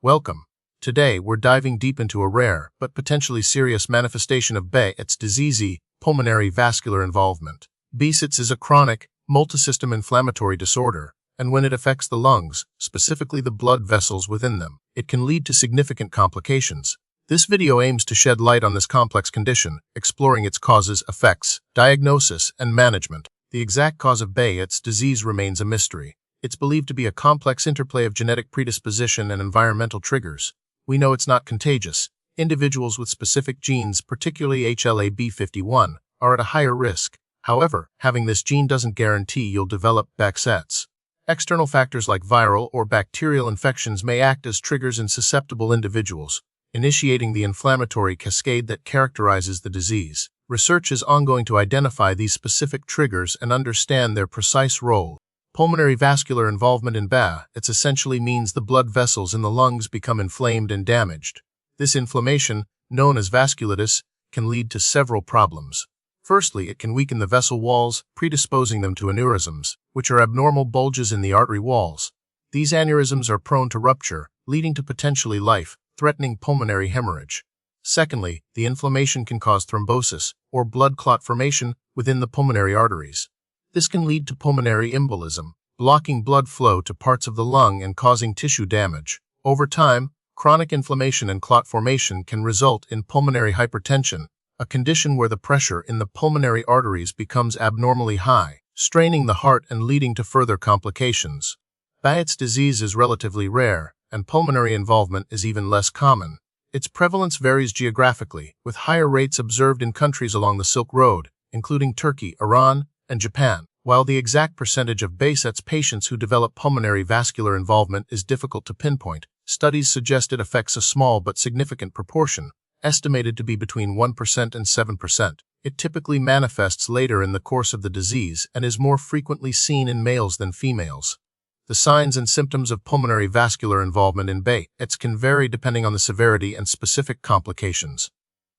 Welcome. Today, we're diving deep into a rare, but potentially serious manifestation of Behçet's disease, pulmonary vascular involvement. Behçet's is a chronic, multisystem inflammatory disorder, and when it affects the lungs, specifically the blood vessels within them, it can lead to significant complications. This video aims to shed light on this complex condition, exploring its causes, effects, diagnosis, and management. The exact cause of Behçet's disease remains a mystery. It's believed to be a complex interplay of genetic predisposition and environmental triggers. We know it's not contagious. Individuals with specific genes, particularly HLA-B51, are at a higher risk. However, having this gene doesn't guarantee you'll develop Behçet's. External factors like viral or bacterial infections may act as triggers in susceptible individuals, initiating the inflammatory cascade that characterizes the disease. Research is ongoing to identify these specific triggers and understand their precise role. Pulmonary vascular involvement in Behçet's essentially means the blood vessels in the lungs become inflamed and damaged. This inflammation, known as vasculitis, can lead to several problems. Firstly, it can weaken the vessel walls, predisposing them to aneurysms, which are abnormal bulges in the artery walls. These aneurysms are prone to rupture, leading to potentially life-threatening pulmonary hemorrhage. Secondly, the inflammation can cause thrombosis, or blood clot formation, within the pulmonary arteries. This can lead to pulmonary embolism, blocking blood flow to parts of the lung and causing tissue damage. Over time, chronic inflammation and clot formation can result in pulmonary hypertension, a condition where the pressure in the pulmonary arteries becomes abnormally high, straining the heart and leading to further complications. Behçet's disease is relatively rare, and pulmonary involvement is even less common. Its prevalence varies geographically, with higher rates observed in countries along the Silk Road, including Turkey, Iran, and Japan. While the exact percentage of Behçet's patients who develop pulmonary vascular involvement is difficult to pinpoint, studies suggest it affects a small but significant proportion, estimated to be between 1% and 7%. It typically manifests later in the course of the disease and is more frequently seen in males than females. The signs and symptoms of pulmonary vascular involvement in Behçet's can vary depending on the severity and specific complications.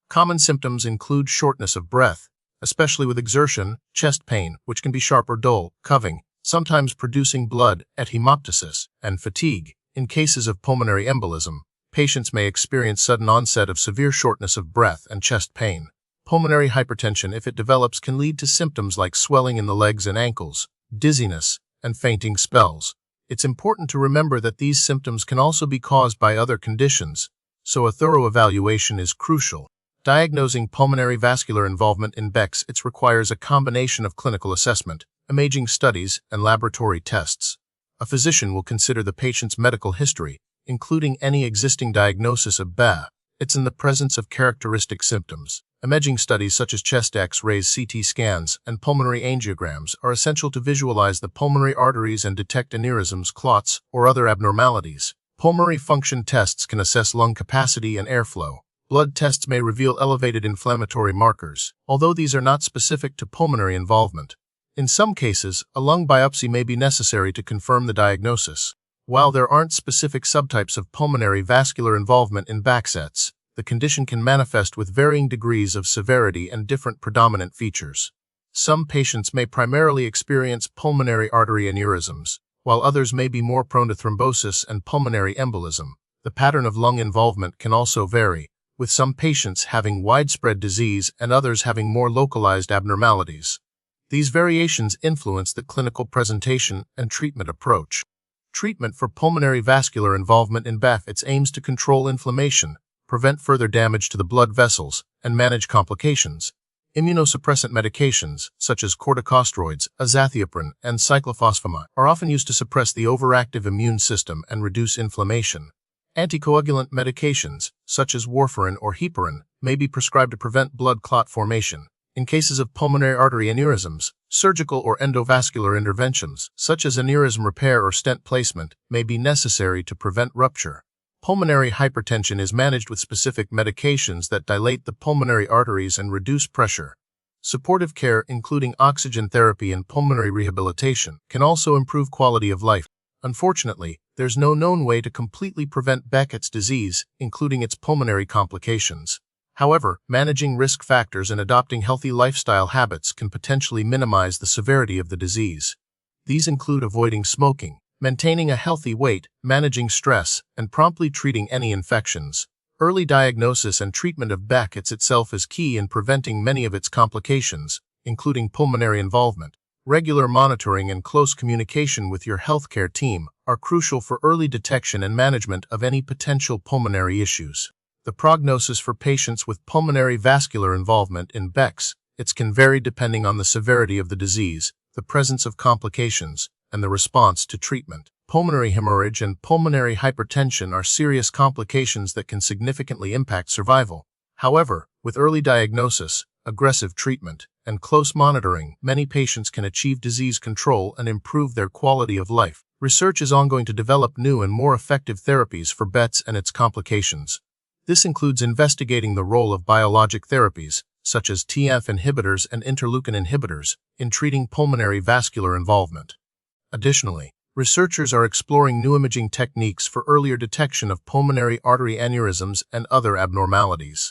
Common symptoms include shortness of breath, especially with exertion, chest pain, which can be sharp or dull, coughing, sometimes producing blood at hemoptysis, and fatigue. In cases of pulmonary embolism, patients may experience sudden onset of severe shortness of breath and chest pain. Pulmonary hypertension, if it develops, can lead to symptoms like swelling in the legs and ankles, dizziness, and fainting spells. It's important to remember that these symptoms can also be caused by other conditions, so a thorough evaluation is crucial. Diagnosing pulmonary vascular involvement in Behçet's requires a combination of clinical assessment, imaging studies, and laboratory tests. A physician will consider the patient's medical history, including any existing diagnosis of Behçet's in the presence of characteristic symptoms. Imaging studies such as chest X-rays, CT scans, and pulmonary angiograms are essential to visualize the pulmonary arteries and detect aneurysms, clots, or other abnormalities. Pulmonary function tests can assess lung capacity and airflow. Blood tests may reveal elevated inflammatory markers, although these are not specific to pulmonary involvement. In some cases, a lung biopsy may be necessary to confirm the diagnosis. While there aren't specific subtypes of pulmonary vascular involvement in Behçet's, the condition can manifest with varying degrees of severity and different predominant features. Some patients may primarily experience pulmonary artery aneurysms, while others may be more prone to thrombosis and pulmonary embolism. The pattern of lung involvement can also vary, with some patients having widespread disease and others having more localized abnormalities. These variations influence the clinical presentation and treatment approach. Treatment for pulmonary vascular involvement in Behçet's aims to control inflammation, prevent further damage to the blood vessels, and manage complications. Immunosuppressant medications, such as corticosteroids, azathioprine, and cyclophosphamide, are often used to suppress the overactive immune system and reduce inflammation. Anticoagulant medications, such as warfarin or heparin, may be prescribed to prevent blood clot formation. In cases of pulmonary artery aneurysms, surgical or endovascular interventions, such as aneurysm repair or stent placement, may be necessary to prevent rupture. Pulmonary hypertension is managed with specific medications that dilate the pulmonary arteries and reduce pressure. Supportive care, including oxygen therapy and pulmonary rehabilitation, can also improve quality of life. Unfortunately, there's no known way to completely prevent Behçet's disease, including its pulmonary complications. However, managing risk factors and adopting healthy lifestyle habits can potentially minimize the severity of the disease. These include avoiding smoking, maintaining a healthy weight, managing stress, and promptly treating any infections. Early diagnosis and treatment of Behçet's itself is key in preventing many of its complications, including pulmonary involvement. Regular monitoring and close communication with your healthcare team are crucial for early detection and management of any potential pulmonary issues. The prognosis for patients with pulmonary vascular involvement in Behçet's can vary depending on the severity of the disease, the presence of complications, and the response to treatment. Pulmonary hemorrhage and pulmonary hypertension are serious complications that can significantly impact survival. However, with early diagnosis, aggressive treatment, and close monitoring, many patients can achieve disease control and improve their quality of life. Research is ongoing to develop new and more effective therapies for Behçet and its complications. This includes investigating the role of biologic therapies, such as TNF inhibitors and interleukin inhibitors, in treating pulmonary vascular involvement. Additionally, researchers are exploring new imaging techniques for earlier detection of pulmonary artery aneurysms and other abnormalities.